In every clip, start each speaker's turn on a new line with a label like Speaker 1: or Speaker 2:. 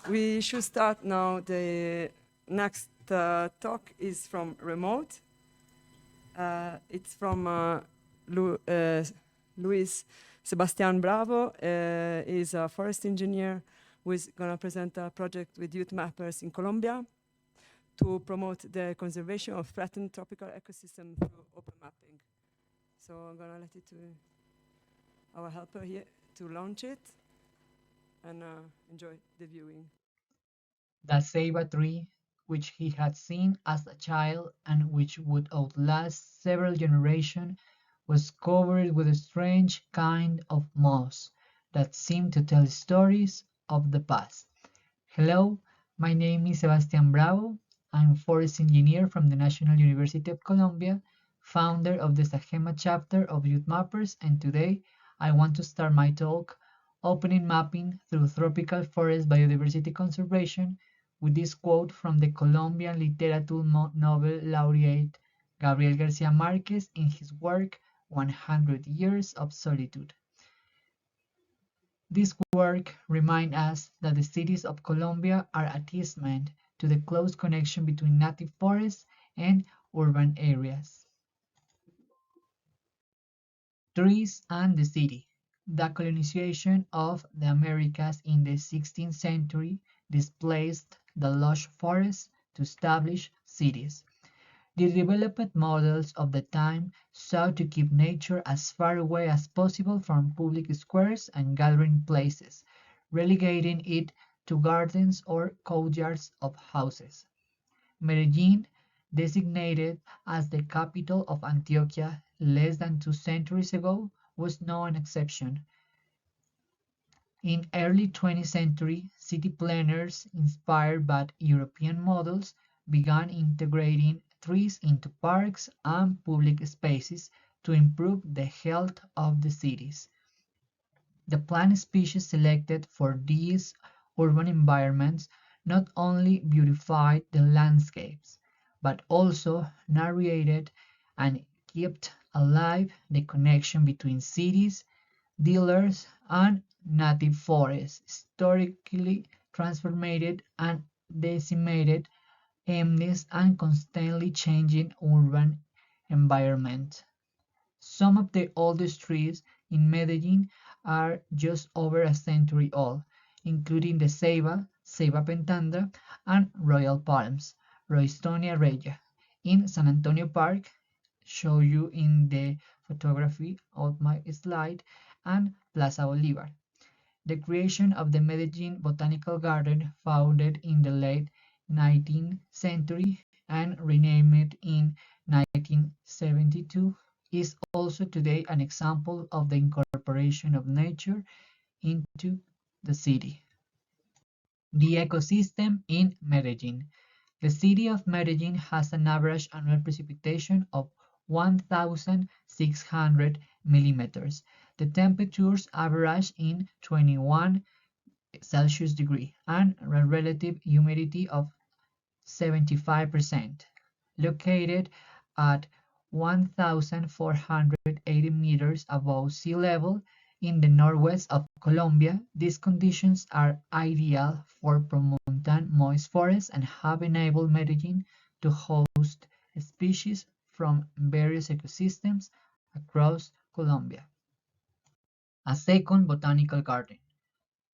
Speaker 1: We should start now. The next talk is from remote. It's from Luis Sebastian Bravo. Is a forest engineer who is going to present a project with YouthMappers in Colombia to promote the conservation of threatened tropical ecosystems through open mapping. So I'm going to let it to our helper here to launch it and enjoy the viewing.
Speaker 2: The ceiba tree, which he had seen as a child and which would outlast several generations, was covered with a strange kind of moss that seemed to tell stories of the past. Hello, my name is Sebastian Bravo. I'm forest engineer from the National University of Colombia, founder of the SAGEMA chapter of YouthMappers, and today I want to start my talk opening mapping through tropical forest biodiversity conservation with this quote from the Colombian Literature Nobel laureate Gabriel Garcia Marquez in his work 100 Years of Solitude. This work reminds us that the cities of Colombia are a testament to the close connection between native forests and urban areas. Trees and the city. The colonization of the Americas in the 16th century displaced the lush forests to establish cities. The development models of the time sought to keep nature as far away as possible from public squares and gathering places, relegating it to gardens or courtyards of houses. Medellin, designated as the capital of Antioquia less than 2 centuries ago, was no exception. In early 20th century, city planners, inspired by European models, began integrating trees into parks and public spaces to improve the health of the cities. The plant species selected for these urban environments not only beautified the landscapes, but also narrated and kept alive the connection between cities, dealers, and native forests, historically transformed and decimated amidst and constantly changing urban environment. Some of the oldest trees in Medellin are just over a century old, including the ceiba, Ceiba pentandra, and royal palms, Roystonia regia. In San Antonio Park, show you in the photography of my slide, and Plaza Bolívar. The creation of the Medellin Botanical Garden, founded in the late 19th century and renamed in 1972, is also today an example of the incorporation of nature into the city. The ecosystem in Medellin. The city of Medellin has an average annual precipitation of 1,600 millimeters. The temperatures average in 21 Celsius degree and a relative humidity of 75%. Located at 1,480 meters above sea level in the northwest of Colombia, these conditions are ideal for promoting moist forests and have enabled Medellin to host species from various ecosystems across Colombia. A second botanical garden.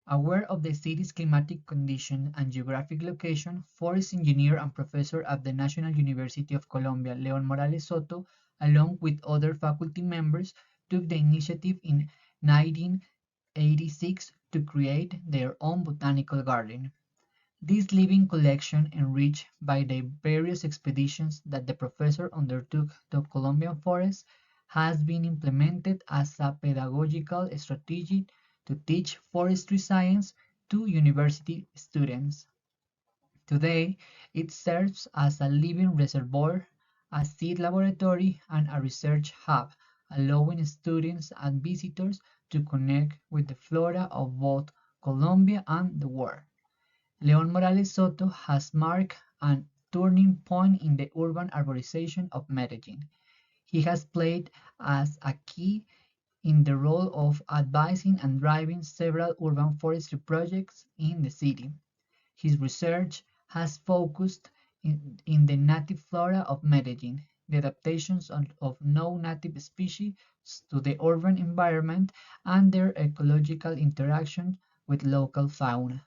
Speaker 2: Aware of the city's climatic condition and geographic location, forest engineer and professor at the National University of Colombia, Leon Morales Soto, along with other faculty members, took the initiative in 1986 to create their own botanical garden. This living collection, enriched by the various expeditions that the professor undertook to Colombian forests, has been implemented as a pedagogical strategy to teach forestry science to university students. Today, it serves as a living reservoir, a seed laboratory, and a research hub, allowing students and visitors to connect with the flora of both Colombia and the world. Leon Morales Soto has marked a turning point in the urban arborization of Medellin. He has played as a key in the role of advising and driving several urban forestry projects in the city. His research has focused in the native flora of Medellin, the adaptations of non-native species to the urban environment, and their ecological interaction with local fauna.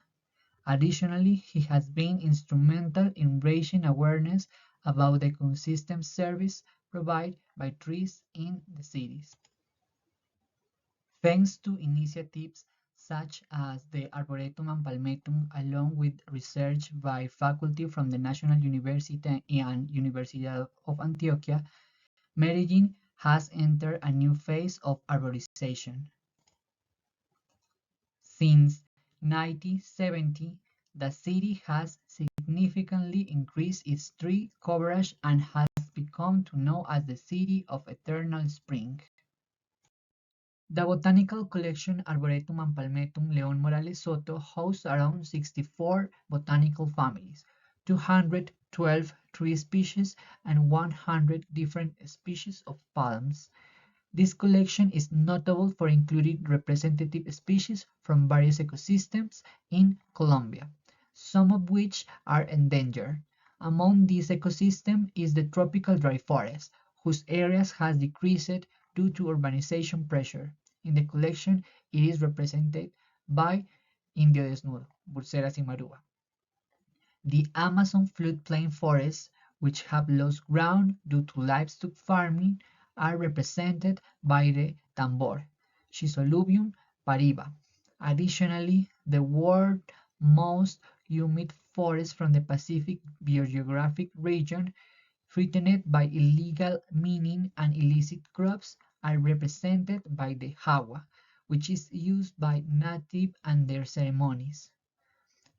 Speaker 2: Additionally, he has been instrumental in raising awareness about the ecosystem service provided by trees in the cities. Thanks to initiatives such as the Arboretum and Palmetum, along with research by faculty from the National University and University of Antioquia, Medellin has entered a new phase of arborization. Since 1970, the city has significantly increased its tree coverage and has become known as the City of Eternal Spring. The botanical collection Arboretum and Palmetum León Morales Soto hosts around 64 botanical families, 212 tree species, and 100 different species of palms. This collection is notable for including representative species from various ecosystems in Colombia, some of which are endangered. Among these ecosystems is the tropical dry forest, whose areas has decreased due to urbanization pressure. In the collection, it is represented by Indio Desnudo, Bursera cimarúa. The Amazon floodplain forests, which have lost ground due to livestock farming, are represented by the tambor, Schizolubium pariba. Additionally, the world's most humid forest from the Pacific biogeographic region, threatened by illegal mining and illicit crops, are represented by the hawa, which is used by natives and their ceremonies.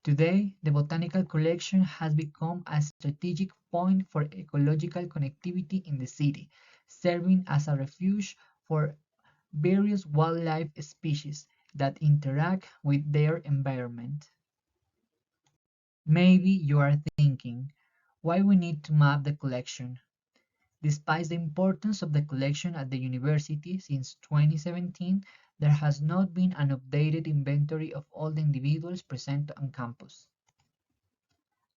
Speaker 2: Today, the botanical collection has become a strategic point for ecological connectivity in the city, serving as a refuge for various wildlife species that interact with their environment. Maybe you are thinking, why we need to map the collection? Despite the importance of the collection at the university since 2017, there has not been an updated inventory of all the individuals present on campus.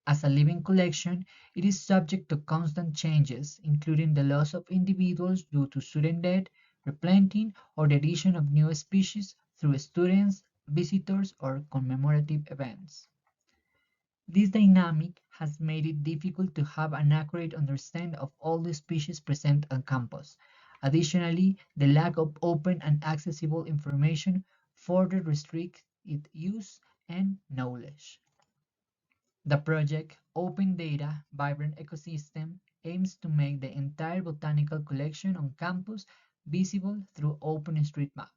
Speaker 2: As a living collection, it is subject to constant changes, including the loss of individuals due to sudden death, replanting, or the addition of new species through students, visitors, or commemorative events. This dynamic has made it difficult to have an accurate understanding of all the species present on campus. Additionally, the lack of open and accessible information further restricts its use and knowledge. The project Open Data Vibrant Ecosystem aims to make the entire botanical collection on campus visible through OpenStreetMap.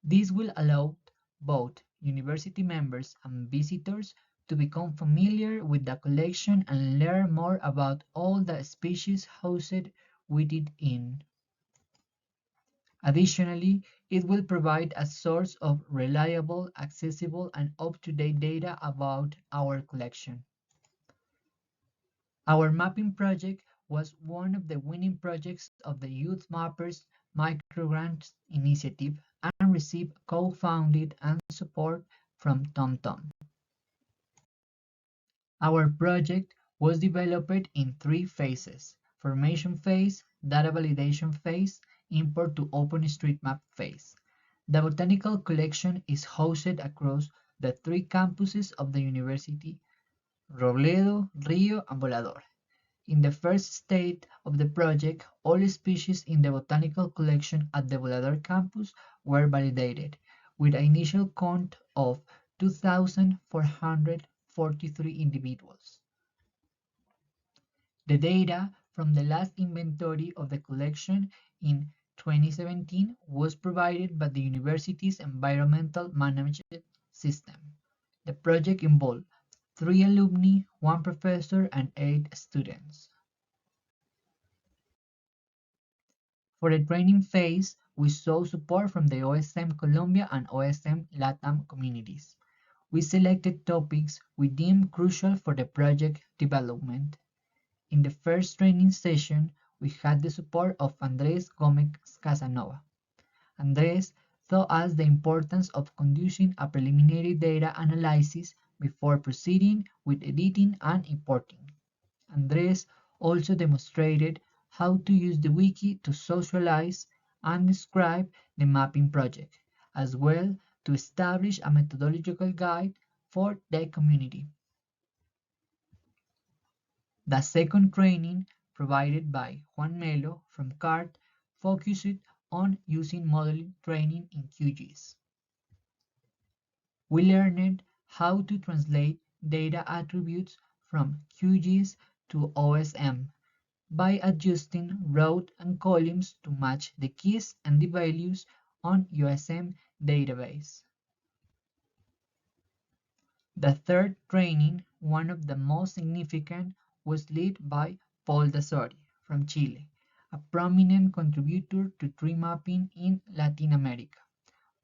Speaker 2: This will allow both university members and visitors to become familiar with the collection and learn more about all the species housed within it. Additionally, it will provide a source of reliable, accessible, and up-to-date data about our collection. Our mapping project was one of the winning projects of the YouthMappers microgrant initiative and received co-funded and support from TomTom. Our project was developed in three phases: formation phase, data validation phase, import to OpenStreetMap phase. The botanical collection is hosted across the three campuses of the university: Robledo, Rio, and Volador. In the first stage of the project, all species in the botanical collection at the Volador campus were validated, with an initial count of 2,443 individuals. The data from the last inventory of the collection in 2017 was provided by the university's environmental management system. The project involved 3 alumni, 1 professor, and 8 students. For the training phase, we saw support from the OSM Colombia and OSM LATAM communities. We selected topics we deemed crucial for the project development. In the first training session, we had the support of Andrés Gómez Casanova. Andrés taught us the importance of conducting a preliminary data analysis before proceeding with editing and importing. Andres also demonstrated how to use the wiki to socialize and describe the mapping project, as well to establish a methodological guide for the community. The second training, provided by Juan Melo from CART, focused on using modeling training in QGIS. We learned how to translate data attributes from QGIS to OSM by adjusting rows and columns to match the keys and the values on USM database. The third training, one of the most significant, was led by Paul Dasori from Chile, a prominent contributor to tree mapping in Latin America.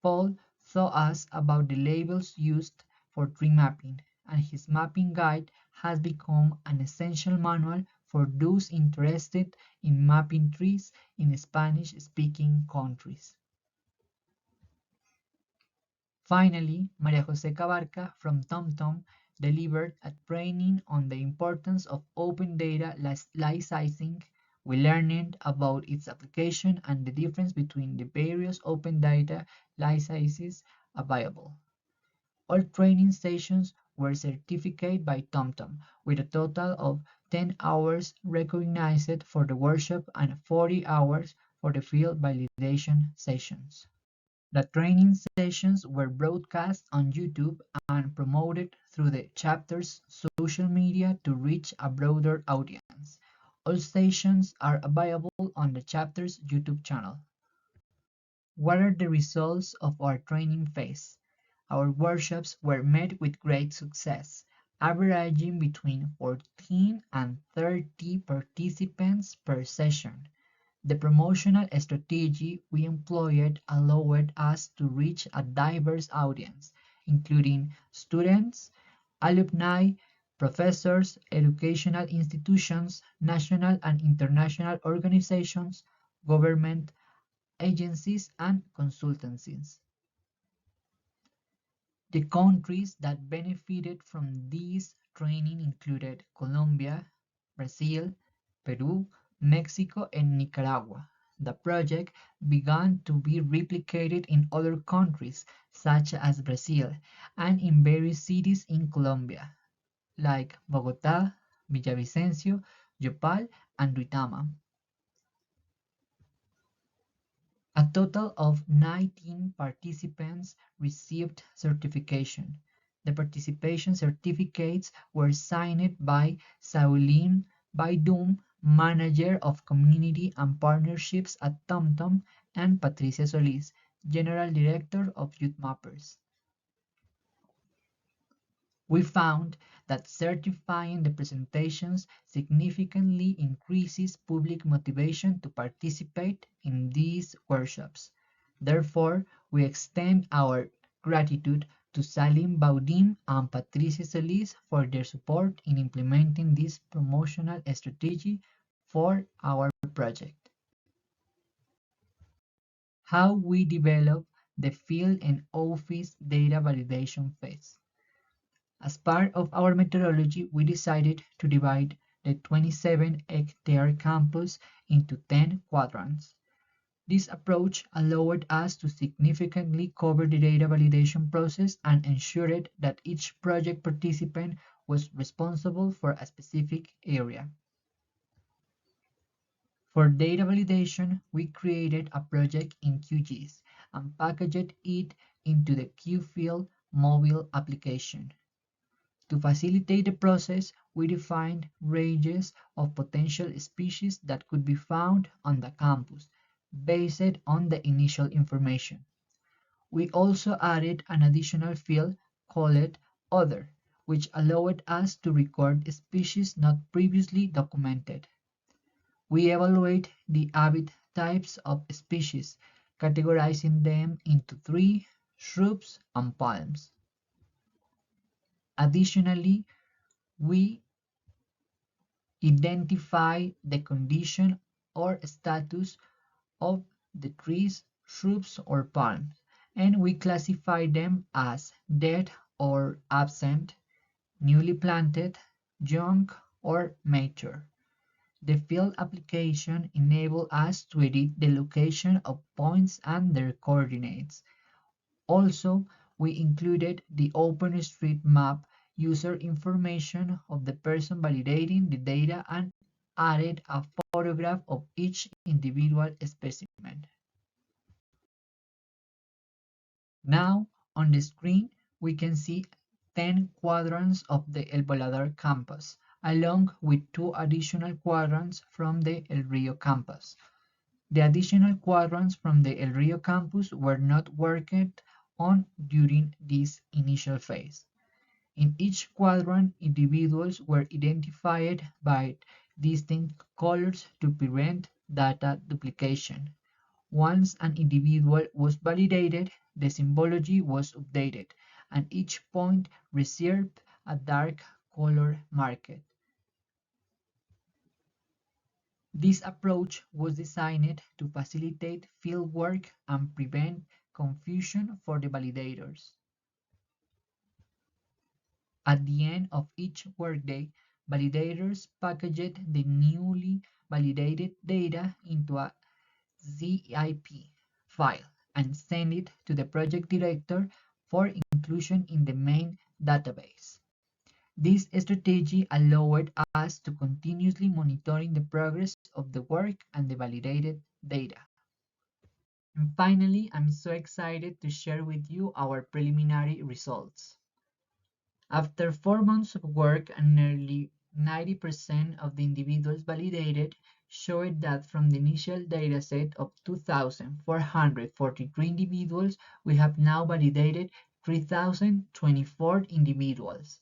Speaker 2: Paul taught us about the labels used for tree mapping, and his mapping guide has become an essential manual for those interested in mapping trees in Spanish-speaking countries. Finally, María José Cabarca from TomTom delivered a training on the importance of open data licensing. We learned about its application and the difference between the various open data licenses available. All training sessions were certified by TomTom, with a total of 10 hours recognized for the workshop and 40 hours for the field validation sessions. The training sessions were broadcast on YouTube and promoted through the chapter's social media to reach a broader audience. All sessions are available on the chapter's YouTube channel. What are the results of our training phase? Our workshops were met with great success, averaging between 14 and 30 participants per session. The promotional strategy we employed allowed us to reach a diverse audience, including students, alumni, professors, educational institutions, national and international organizations, government agencies, and consultancies. The countries that benefited from this training included Colombia, Brazil, Peru, Mexico, and Nicaragua. The project began to be replicated in other countries, such as Brazil, and in various cities in Colombia, like Bogotá, Villavicencio, Yopal, and Duitama. A total of 19 participants received certification. The participation certificates were signed by Sauline Baidum, Manager of Community and Partnerships at TomTom, and Patricia Solis, General Director of YouthMappers. We found that certifying the presentations significantly increases public motivation to participate in these workshops. Therefore, we extend our gratitude to Salim Baudim and Patricia Solis for their support in implementing this promotional strategy for our project. How we develop the field and office data validation phase. As part of our methodology, we decided to divide the 27-hectare campus into 10 quadrants. This approach allowed us to significantly cover the data validation process and ensured that each project participant was responsible for a specific area. For data validation, we created a project in QGIS and packaged it into the QField mobile application. To facilitate the process, we defined ranges of potential species that could be found on the campus, based on the initial information. We also added an additional field called Other, which allowed us to record species not previously documented. We evaluate the habit types of species, categorizing them into trees, shrubs, and palms. Additionally, we identify the condition or status of the trees, shrubs, or palms, and we classify them as dead or absent, newly planted, young, or mature. The field application enabled us to edit the location of points and their coordinates. Also, we included the OpenStreetMap user information of the person validating the data and added a photograph of each individual specimen. Now, on the screen, we can see 10 quadrants of the El Volador campus, along with 2 additional quadrants from the El Rio campus. The additional quadrants from the El Rio campus were not worked on during this initial phase. In each quadrant, individuals were identified by distinct colors to prevent data duplication. Once an individual was validated, the symbology was updated, and each point received a dark color marker. This approach was designed to facilitate fieldwork and prevent confusion for the validators. At the end of each workday, validators packaged the newly validated data into a zip file and sent it to the project director for inclusion in the main database. This strategy allowed us to continuously monitoring the progress of the work and the validated data. And finally, I'm so excited to share with you our preliminary results. After 4 months of work, and nearly 90% of the individuals validated showed that from the initial dataset of 2,443 individuals, we have now validated 3,024 individuals.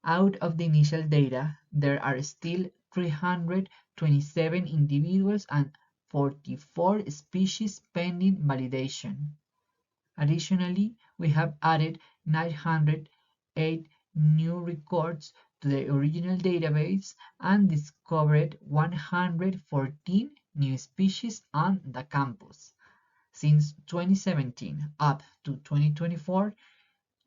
Speaker 2: Out of the initial data, there are still 327 individuals and 44 species pending validation. Additionally, we have added 908 new records to the original database and discovered 114 new species on the campus. Since 2017 up to 2024,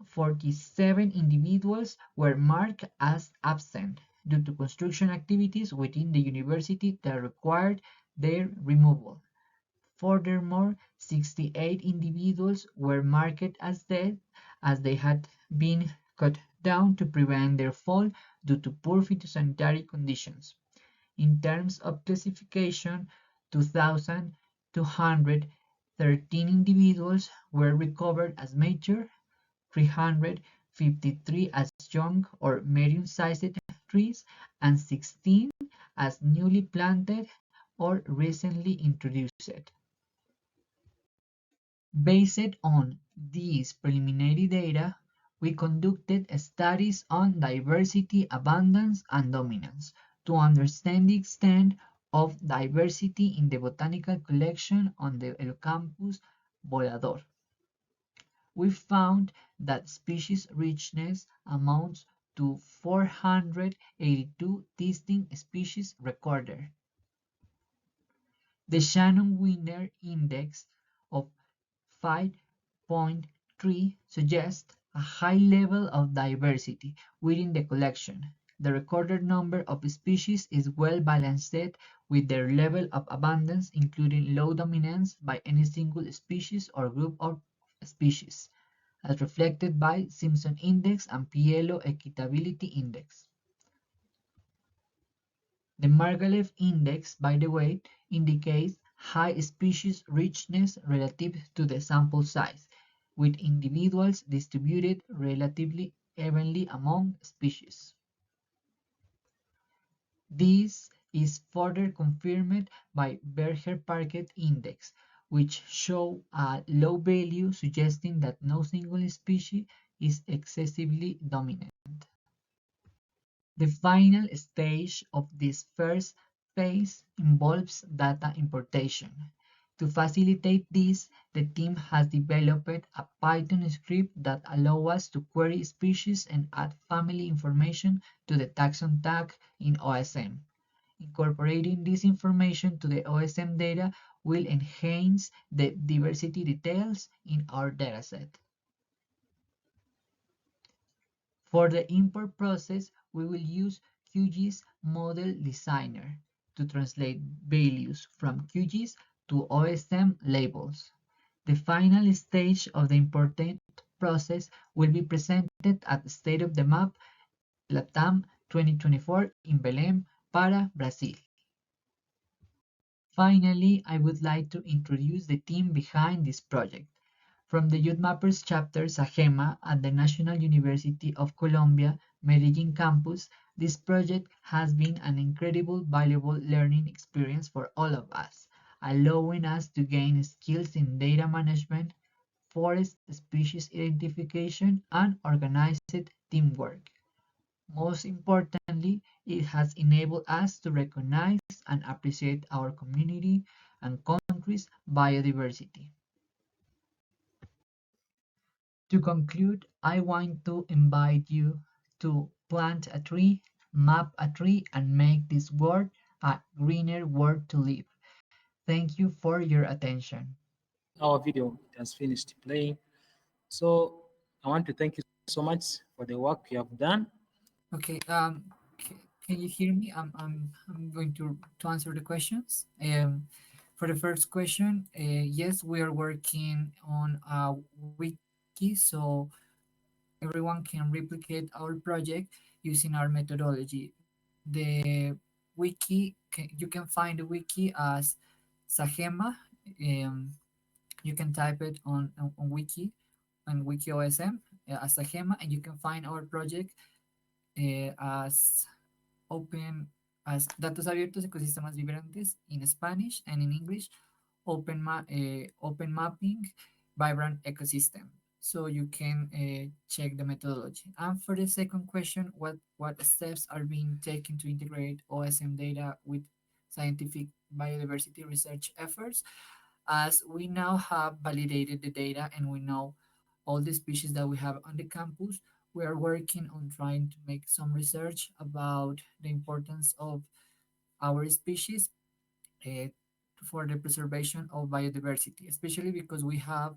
Speaker 2: 47 individuals were marked as absent due to construction activities within the university that required their removal. Furthermore, 68 individuals were marked as dead as they had been cut down to prevent their fall due to poor phytosanitary conditions. In terms of classification, 2,213 individuals were recovered as mature, 353 as young or medium-sized trees, and 16 as newly planted or recently introduced. Based on these preliminary data, we conducted studies on diversity, abundance, and dominance to understand the extent of diversity in the botanical collection on the El Campus Volador. We found that species richness amounts to 482 distinct species recorded. The Shannon-Wiener index of 5.3 suggests a high level of diversity within the collection. The recorded number of species is well balanced with their level of abundance, including low dominance by any single species or group of species, as reflected by Simpson Index and Pielo Equitability Index. The Margalef Index, by the way, indicates high species richness relative to the sample size, with individuals distributed relatively evenly among species. This is further confirmed by Berger-Parket Index, which show a low value suggesting that no single species is excessively dominant. The final stage of this first phase involves data importation. To facilitate this, the team has developed a Python script that allows us to query species and add family information to the taxon tag in OSM. Incorporating this information to the OSM data will enhance the diversity details in our dataset. For the import process, we will use QGIS Model Designer to translate values from QGIS to OSM labels. The final stage of the important process will be presented at the State of the Map LATAM 2024 in Belém, Para, Brazil. Finally, I would like to introduce the team behind this project. From the YouthMappers chapter SAGEMA at the National University of Colombia, Medellin campus, this project has been an incredible, valuable learning experience for all of us, allowing us to gain skills in data management, forest species identification, and organized teamwork. Most importantly, it has enabled us to recognize and appreciate our community and country's biodiversity. To conclude, I want to invite you to plant a tree, map a tree, and make this world a greener world to live. Thank you for your attention.
Speaker 3: Our video has finished playing. So I want to thank you so much for the work you have done.
Speaker 2: Okay, can you hear me? I'm going to answer the questions. For the first question, yes, we are working on a wiki, so everyone can replicate our project using our methodology. The wiki, you can find the wiki as SAGEMA. Um, you can type it on wiki, on WikiOSM as SAGEMA, and you can find our project as open as datos abiertos ecosistemas vibrantes in Spanish and in English, open mapping vibrant ecosystem. So you can check the methodology. And for the second question, what steps are being taken to integrate OSM data with scientific biodiversity research efforts? As we now have validated the data and we know all the species that we have on the campus, we are working on trying to make some research about the importance of our species uh, for the preservation of biodiversity, especially because we have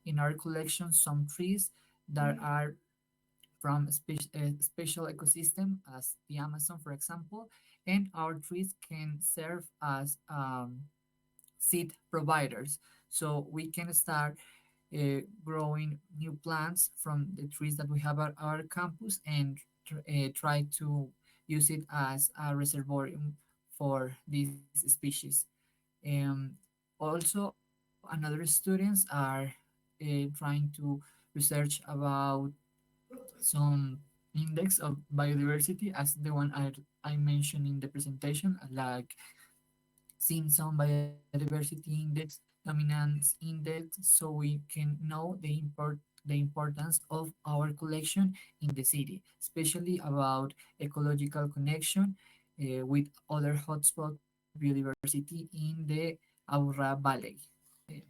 Speaker 2: in our collection some trees that are from special ecosystem as the Amazon, for example, and our trees can serve as seed providers. So we can start growing new plants from the trees that we have at our campus and try to use it as a reservoir for these species. Um, Also, another students are trying to research about some index of biodiversity as the one I mentioned in the presentation, like seeing some biodiversity index, dominance index, so we can know the importance of our collection in the city, especially about ecological connection with other hotspot biodiversity in the Aurra Valley.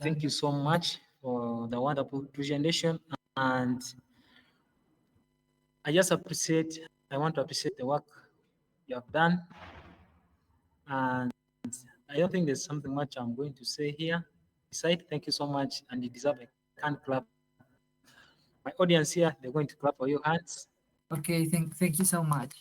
Speaker 3: Thank you so much for the wonderful presentation. And I want to appreciate the work you have done. And I don't think there's something much I'm going to say here. Beside, thank you so much. And you deserve a can clap. My audience here, they're going to clap for your hands.
Speaker 2: Okay, thank you so much.